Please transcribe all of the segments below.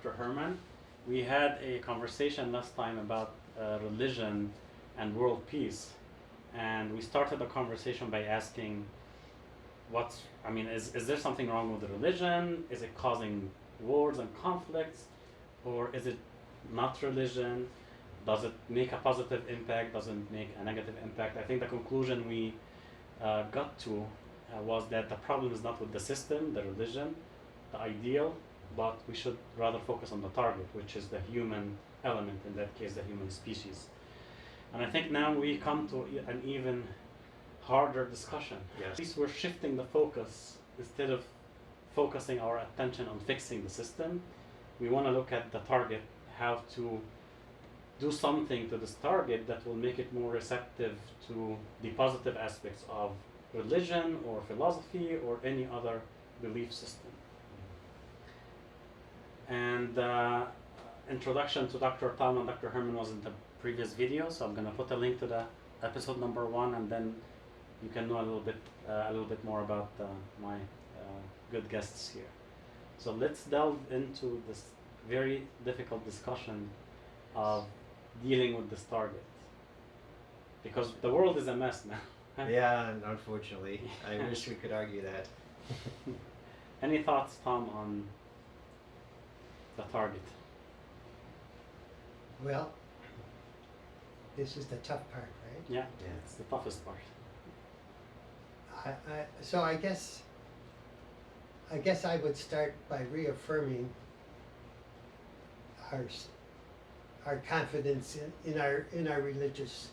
Dr. Herman. We had a conversation last time about religion and world peace, and we started the conversation by asking, is there something wrong with the religion? Is it causing wars and conflicts, or is it not religion? Does it make a positive impact? Does it make a negative impact? I think the conclusion we got to was that the problem is not with the system, the religion, the ideal, but we should rather focus on the target, which is the human element, in that case the human species. And I think now we come to an even harder discussion. Yes. At least we're shifting the focus. Instead of focusing our attention on fixing the system, we want to look at the target, how to do something to this target that will make it more receptive to the positive aspects of religion or philosophy or any other belief system. And introduction to Dr. Tom and Dr. Herman was in the previous video, so I'm going to put a link to the episode number 1, and then you can know a little bit more about my good guests here. So let's delve into this very difficult discussion of dealing with this target, because the world is a mess now. Yeah, and unfortunately, I wish we could argue that. Any thoughts, Tom, on the target? Well, this is the tough part, right? Yeah, Yeah. it's the toughest part. So I guess I would start by reaffirming our confidence in our religious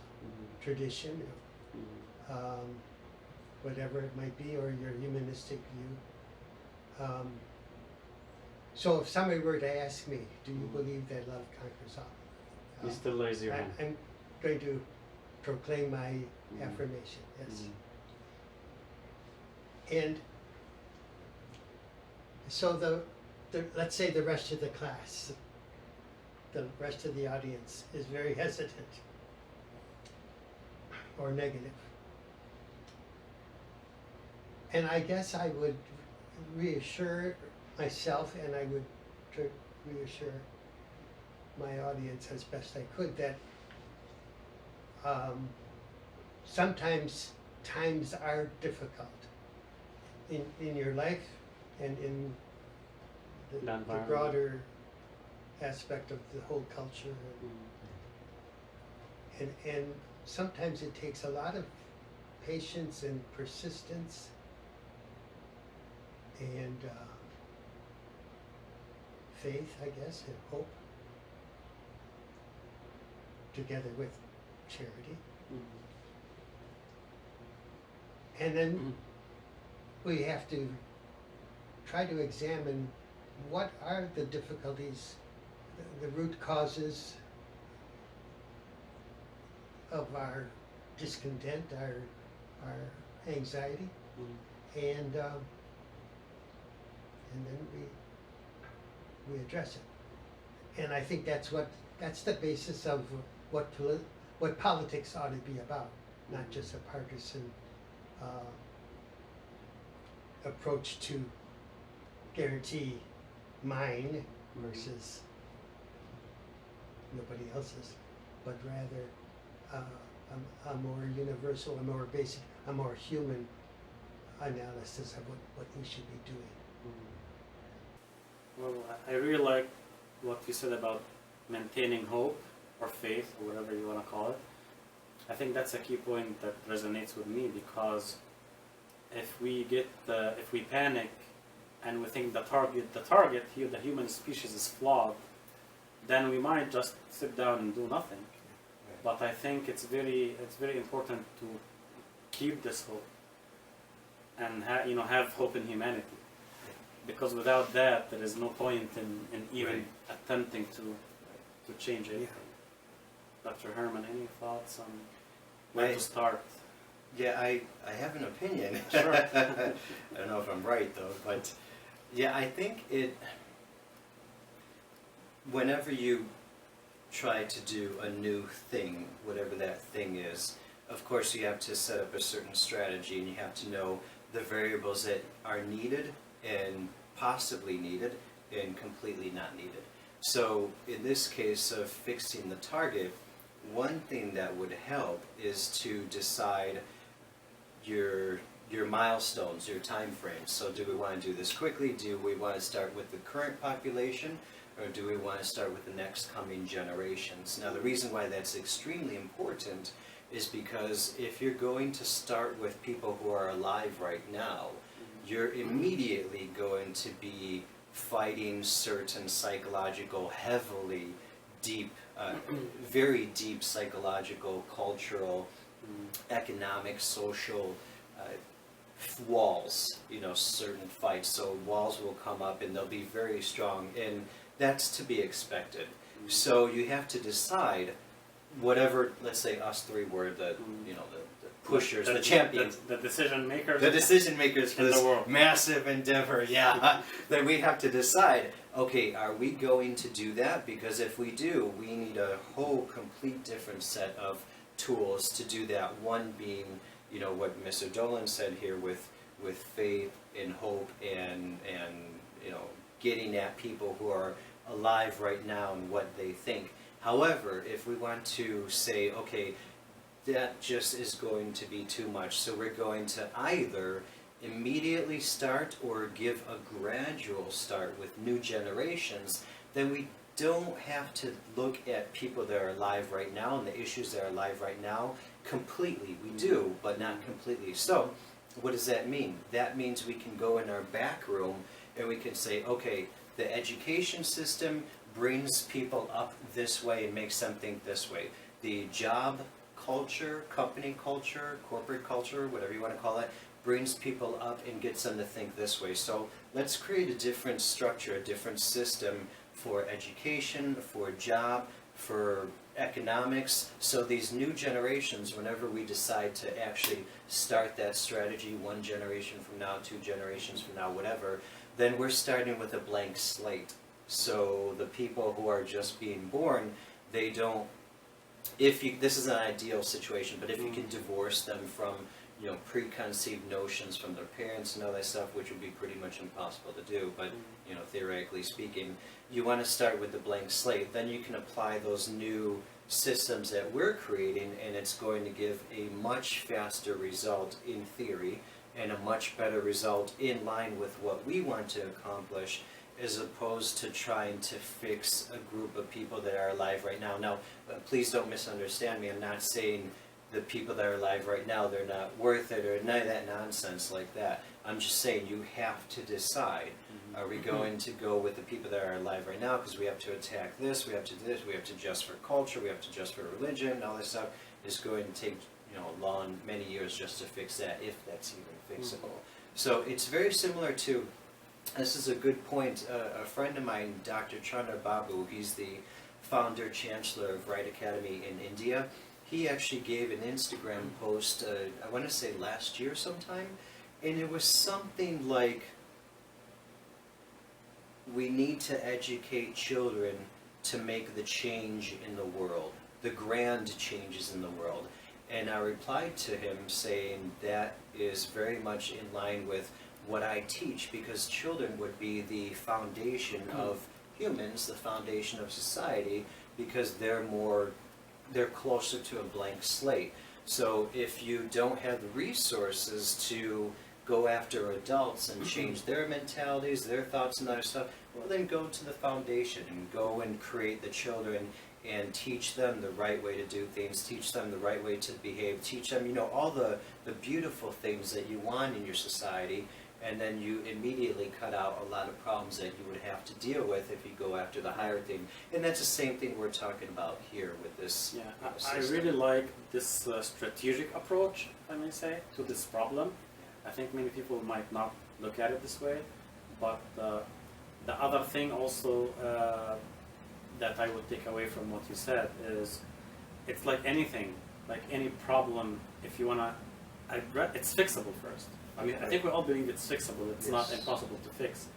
tradition, whatever it might be, or your humanistic view. So if somebody were to ask me, do you believe that love conquers all? You still raise your hand. I'm going to proclaim my affirmation, yes. And so the let's say the rest of the class, the rest of the audience is very hesitant or negative. And I guess I would reassure myself, and I would reassure my audience as best I could, that sometimes times are difficult in your life and in the broader aspect of the whole culture. And sometimes it takes a lot of patience and persistence and faith, I guess, and hope, together with charity. And then we have to try to examine what are the difficulties, the root causes of our discontent, our anxiety, and then we address it. And I think that's the basis of what politics ought to be about, not just a partisan approach to guarantee mine versus nobody else's, but rather a more universal, a more basic, a more human analysis of what we should be doing. Well, I really like what you said about maintaining hope or faith, or whatever you want to call it. I think that's a key point that resonates with me, because if we panic and we think the target here, the human species, is flawed, then we might just sit down and do nothing. But I think it's very important to keep this hope and have hope in humanity, because without that there is no point in even attempting to change anything. Dr. Herman, any thoughts on where to start? Yeah, I have an opinion. Sure. I don't know if I'm right though, but yeah, I think whenever you try to do a new thing, whatever that thing is, of course you have to set up a certain strategy, and you have to know the variables that are needed and possibly needed and completely not needed. So in this case of fixing the target, one thing that would help is to decide your milestones, your time frames. So do we want to do this quickly? Do we want to start with the current population? Or do we want to start with the next coming generations? Now the reason why that's extremely important is because if you're going to start with people who are alive right now, you're immediately going to be fighting certain psychological, heavily deep, very deep psychological, cultural, economic, social walls, you know, certain fights. So walls will come up and they'll be very strong, and that's to be expected. So you have to decide whatever, let's say us three were the, you know, the pushers, the champions. The decision makers. The decision makers for in this the world. massive endeavor, yeah. Then we have to decide, okay, are we going to do that? Because if we do, we need a whole complete different set of tools to do that. One being, you know, what Mr. Dolan said here with faith and hope and you know, getting at people who are alive right now and what they think. However, if we want to say, okay, that just is going to be too much, so we're going to either immediately start or give a gradual start with new generations, then we don't have to look at people that are alive right now and the issues that are alive right now completely. We do, but not completely. So, what does that mean? That means we can go in our back room and we can say, okay, the education system brings people up this way and makes them think this way. The job culture, company culture, corporate culture, whatever you want to call it, brings people up and gets them to think this way. So let's create a different structure, a different system for education, for job, for economics, so these new generations, whenever we decide to actually start that strategy 1 generation from now, 2 generations from now, whatever, then we're starting with a blank slate. So the people who are just being born, they don't, this is an ideal situation, but if you can divorce them from, you know, preconceived notions from their parents and all that stuff, which would be pretty much impossible to do, but, you know, theoretically speaking, you want to start with the blank slate. Then you can apply those new systems that we're creating, and it's going to give a much faster result in theory, and a much better result in line with what we want to accomplish, as opposed to trying to fix a group of people that are alive right now. Now, please don't misunderstand me. I'm not saying the people that are alive right now, they're not worth it, or none of that nonsense like that. I'm just saying you have to decide. Are we going to go with the people that are alive right now because we have to attack this, we have to do this, we have to adjust for culture, we have to adjust for religion, all this stuff is going to take, you know, long, many years just to fix that, if that's even fixable. So it's very similar to, this is a good point, a friend of mine, Dr. Chandra Babu, he's the founder, chancellor of Right Academy in India. He actually gave an Instagram post, I want to say last year sometime, and it was something like, we need to educate children to make the change in the world, the grand changes in the world. And I replied to him saying that is very much in line with what I teach, because children would be the foundation of humans, the foundation of society, because they're closer to a blank slate. So if you don't have the resources to go after adults and change their mentalities, their thoughts and other stuff, well then go to the foundation and go and create the children and teach them the right way to do things, teach them the right way to behave, teach them, you know, all the beautiful things that you want in your society, and then you immediately cut out a lot of problems that you would have to deal with if you go after the higher thing. And that's the same thing we're talking about here with this. Yeah, I really like this strategic approach, if I may say, to this problem. I think many people might not look at it this way, but the other thing also that I would take away from what you said is, it's like anything, like any problem, if you want to, it's fixable first. I mean, I think we all believe it's fixable, it's not impossible to fix,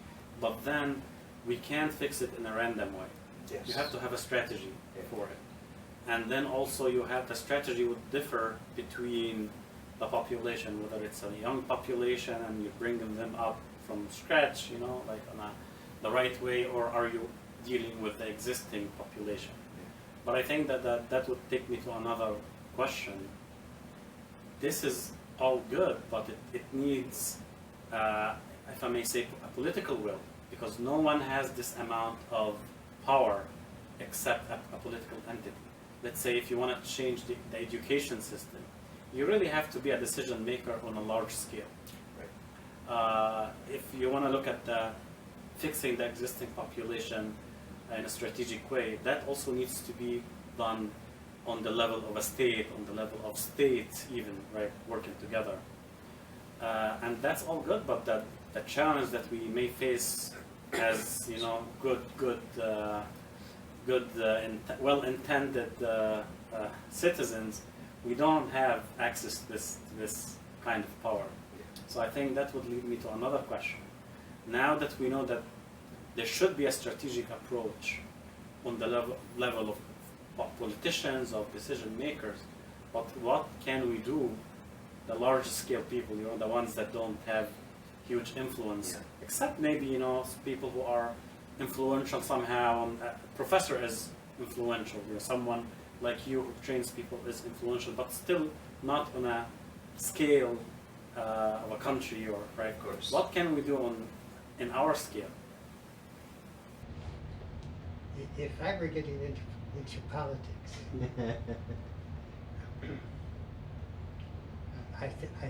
but then we can't fix it in a random way. Yes. You have to have a strategy for it. And then also you have, the strategy would differ between the population, whether it's a young population and you're bringing them up from scratch, you know, like on the right way, or are you dealing with the existing population. But I think that would take me to another question. This is all good, but it needs, if I may say, a political will, because no one has this amount of power except a political entity. Let's say if you want to change the education system, you really have to be a decision maker on a large scale. Right. If you want to look at fixing the existing population in a strategic way, that also needs to be done on the level of a state, on the level of states even, right, working together. And that's all good, but the challenge that we may face as, you know, well-intended citizens, we don't have access to this kind of power. So I think that would lead me to another question. Now that we know that there should be a strategic approach on the level of politicians, of decision makers, but what can we do, the large scale people, you know, the ones that don't have huge influence, except maybe, you know, people who are influential somehow. A professor is influential, you know, someone like you who trains people is influential, but still not on a scale of a country, or right. Of course. What can we do in our scale? If I were getting into politics, I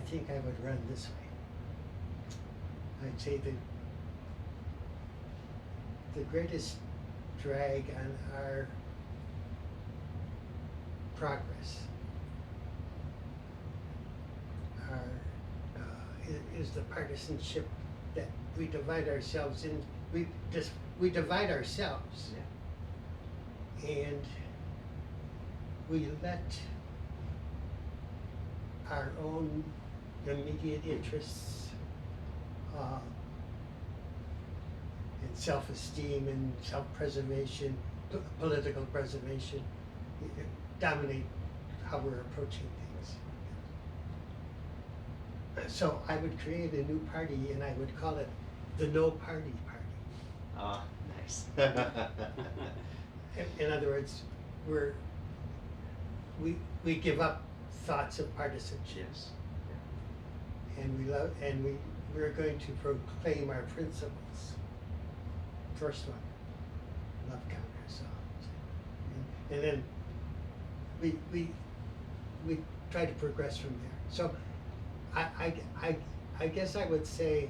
think I would run this way. I'd say that the greatest drag on our progress is the partisanship that we divide ourselves in. We divide ourselves, and we let our own immediate interests and self-esteem and self-preservation, political preservation, dominate how we're approaching things. So I would create a new party, and I would call it the No Party Party. Ah, nice. In other words, we give up thoughts of partisanship. Yes. And we're going to proclaim our principles. First one, love conquers all. And then we try to progress from there. So I guess I would say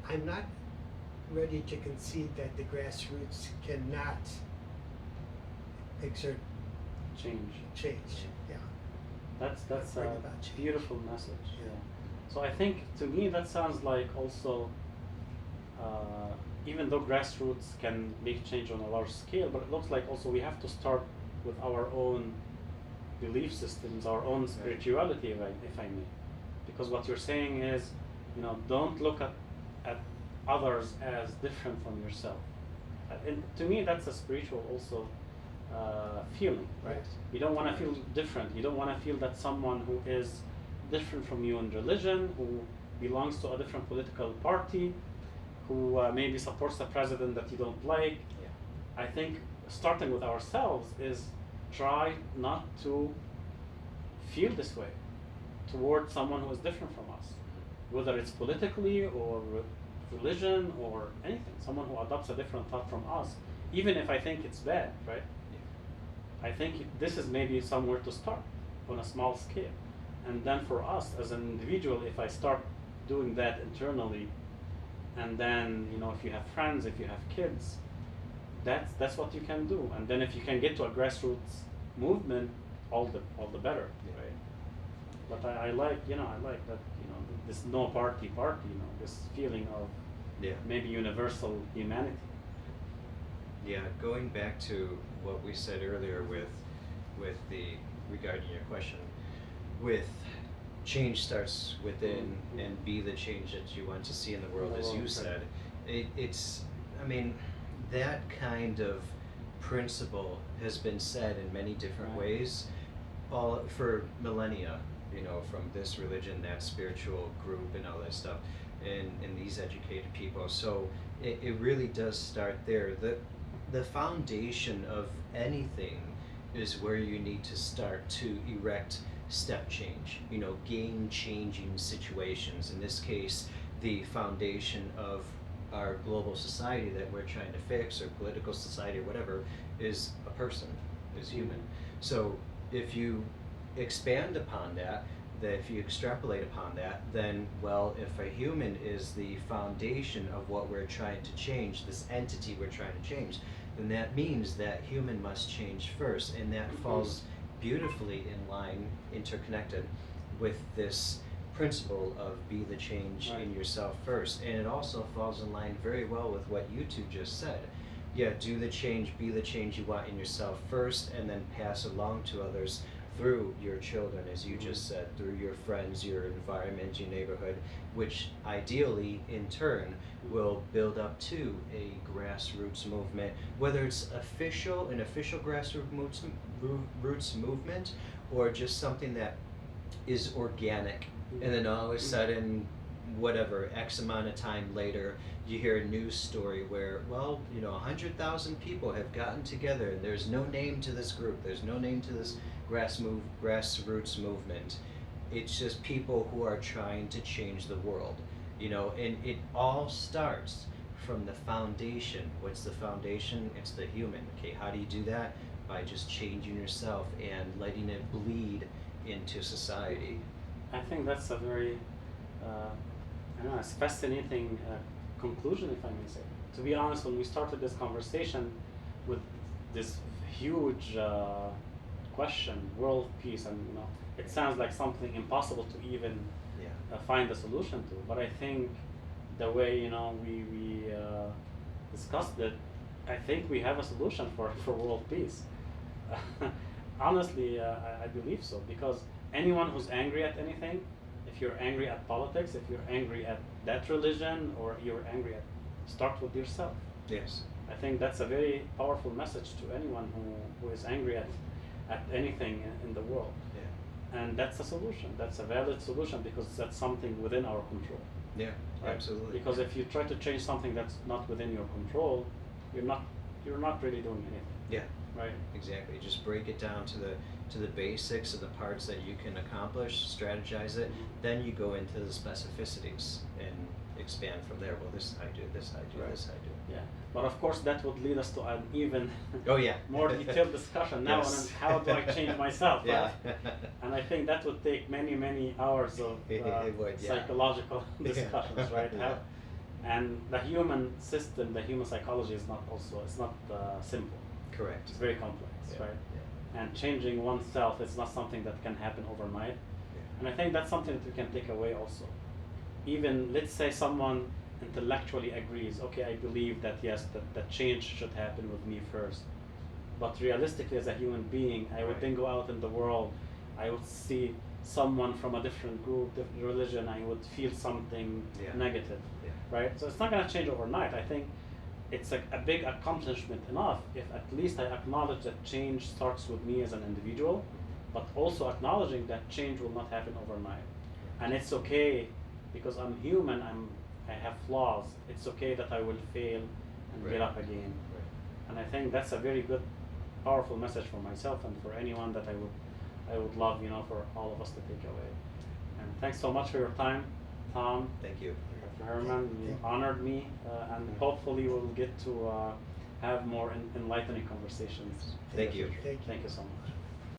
I'm not ready to concede that the grassroots cannot exert Change. Yeah. That's Bring a about change. beautiful message. Yeah. So I think, to me, that sounds like also, even though grassroots can make change on a large scale, but it looks like also we have to start with our own belief systems, our own spirituality, if I may. Because what you're saying is, you know, don't look at others as different from yourself. And to me, that's a spiritual also feeling, right? Yes. You don't want to feel different. You don't want to feel that someone who is different from you in religion, who belongs to a different political party, who maybe supports a president that you don't like. I think starting with ourselves is try not to feel this way towards someone who is different from us, whether it's politically or religion or anything, someone who adopts a different thought from us, even if I think it's bad, right? I think this is maybe somewhere to start on a small scale. And then for us as an individual, if I start doing that internally, and then, you know, if you have friends, if you have kids, that's what you can do. And then if you can get to a grassroots movement, all the better, right? But I like that, you know, this no party, you know, this feeling of maybe universal humanity. Yeah, going back to what we said earlier with regarding your question, with change starts within and be the change that you want to see in the world, as you said. It's, I mean, that kind of principle has been said in many different ways, all for millennia, you know, from this religion, that spiritual group and all that stuff, and these educated people. So it really does start there. the foundation of anything is where you need to start to erect step change, you know, game changing situations. In this case, the foundation of our global society that we're trying to fix, or political society, or whatever, is a person, is human. So if you expand upon that, if you extrapolate upon that, then, well, if a human is the foundation of what we're trying to change, this entity we're trying to change, then that means that human must change first, and that falls beautifully in line, interconnected with this principle of be the change in yourself first. And it also falls in line very well with what you two just said. Yeah, do the change, be the change you want in yourself first, and then pass along to others through your children, as you just said, through your friends, your environment, your neighborhood, which ideally, in turn, will build up to a grassroots movement, whether it's an official grassroots movement, or just something that is organic, and then all of a sudden, whatever, X amount of time later, you hear a news story where, well, you know, 100,000 people have gotten together, and there's no name to this group, there's no name to this grassroots movement. It's just people who are trying to change the world, you know, and it all starts from the foundation. What's the foundation? It's the human. Okay, how do you do that? By just changing yourself and letting it bleed into society. I think that's a very, I don't know, it's fascinating conclusion, if I may say. To be honest, when we started this conversation with this huge question, world peace, and you know, it sounds like something impossible to even find a solution to. But I think the way, you know, we discussed it, I think we have a solution for world peace. Honestly, I believe so, because anyone who's angry at anything, if you're angry at politics, if you're angry at that religion, or you're angry at, start with yourself. Yes. I think that's a very powerful message to anyone who is angry at anything in the world. Yeah. And that's a solution. That's a valid solution, because that's something within our control. Yeah, right? absolutely. Because if you try to change something that's not within your control, you're not really doing anything. Yeah. Right. Exactly. Just break it down to the basics of the parts that you can accomplish, strategize it, then you go into the specificities and expand from there. Well, this I do, this I do, this I do. Yeah. But of course that would lead us to an even more detailed discussion now on how do I change myself, right? And I think that would take many hours of psychological discussions, right? And the human system, the human psychology is not simple. Correct. It's very complex, right? Yeah. And changing oneself is not something that can happen overnight. Yeah. And I think that's something that we can take away also. Even, let's say someone intellectually agrees, okay, I believe that yes, that change should happen with me first. But realistically, as a human being, I would then go out in the world, I would see someone from a different group, different religion, I would feel something negative, right? So it's not going to change overnight. I think it's a big accomplishment enough if at least I acknowledge that change starts with me as an individual, but also acknowledging that change will not happen overnight. And it's okay, because I'm human, I have flaws. It's okay that I will fail and get up again. And I think that's a very good, powerful message for myself and for anyone that I would love, you know, for all of us to take away. And thanks so much for your time, Tom. Thank you. Herman, you honored me, and hopefully we'll get to have more enlightening conversations. Thank you. Thank you so much.